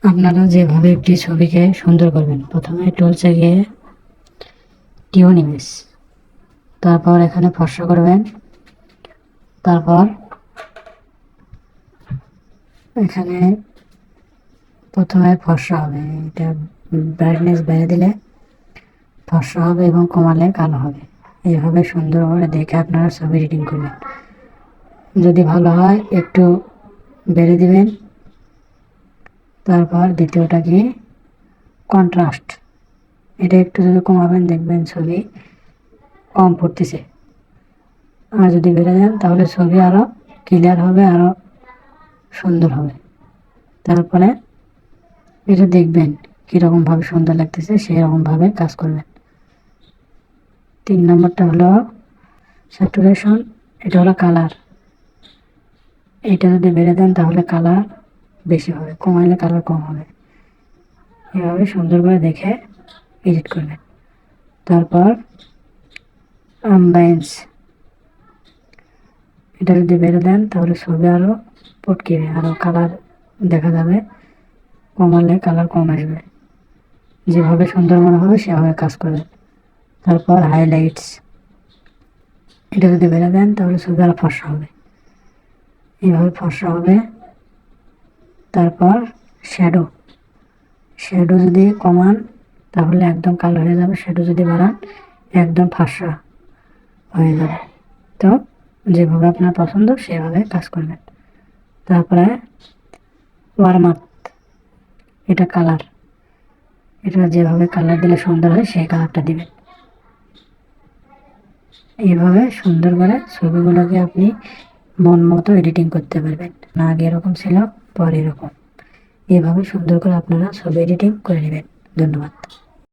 আপনারা যেভাবে একটি ছবিকে সুন্দর করবেন, প্রথমে টুলসে গিয়ে টিউন ইমেজ, তারপর এখানে ফর্সা করবেন, তারপর এখানে প্রথমে ফর্সা হবে, এটা ব্রাইটনেস বেড়ে দিলে ফর্সা হবে এবং কমালে কালো হবে। এইভাবে সুন্দর করে দেখে আপনারা ছবি এডিটিং করবেন। যদি ভালো হয় একটু বেড়ে দিবেন। তারপর দ্বিতীয়টা কি কন্ট্রাস্ট, এটা একটু যদি কমাবেন দেখবেন ছবি কম পড়তেছে। আর যদি বেড়ে দেন তাহলে ছবি আরও ক্লিয়ার হবে, আরও সুন্দর হবে। তারপরে এটা দেখবেন কীরকমভাবে সুন্দর লাগতেছে, সেই রকমভাবে কাজ করবেন। 3 নম্বরটা হলো স্যাচুরেশন, এটা হলো কালার। এটা যদি বেড়ে দেন তাহলে কালার বেশি হবে, কমাইলে কালার কম হবে। এভাবে সুন্দর করে দেখে এডিট করবেন। তারপর অ্যাম্বিয়েন্স, এটা যদি বেড়ে দেন তাহলে ছবি আরও পটকিবে, আরও কালার দেখা যাবে, কমালে কালার কম আসবে। যেভাবে সুন্দর মনে হবে সেভাবে কাজ করবেন। তারপর হাইলাইটস, এটা যদি বেড়ে দেন তাহলে ছবি আরও ফর্সা হবে, এইভাবে ফর্সা হবে। তারপর শ্যাডো, শ্যাডো যদি কমান তাহলে একদম কালো হয়ে যাবে, শ্যাডো যদি বাড়ান একদম ফর্সা হয়ে যাবে। তো যেভাবে আপনার পছন্দ সেভাবে কাজ করবেন। তারপরে ওয়ার্মআপ, এটা কালার, এটা যেভাবে কালার দিলে সুন্দর হয় সেই কালারটা দিবেন। এইভাবে সুন্দর করে ছবিগুলোকে আপনি মন মতো এডিটিং করতে পারবেন। না আগে এরকম ছিল, পরে এরকম। এভাবে সুন্দর করে আপনারা ছবি এডিটিং করে নেবেন। ধন্যবাদ।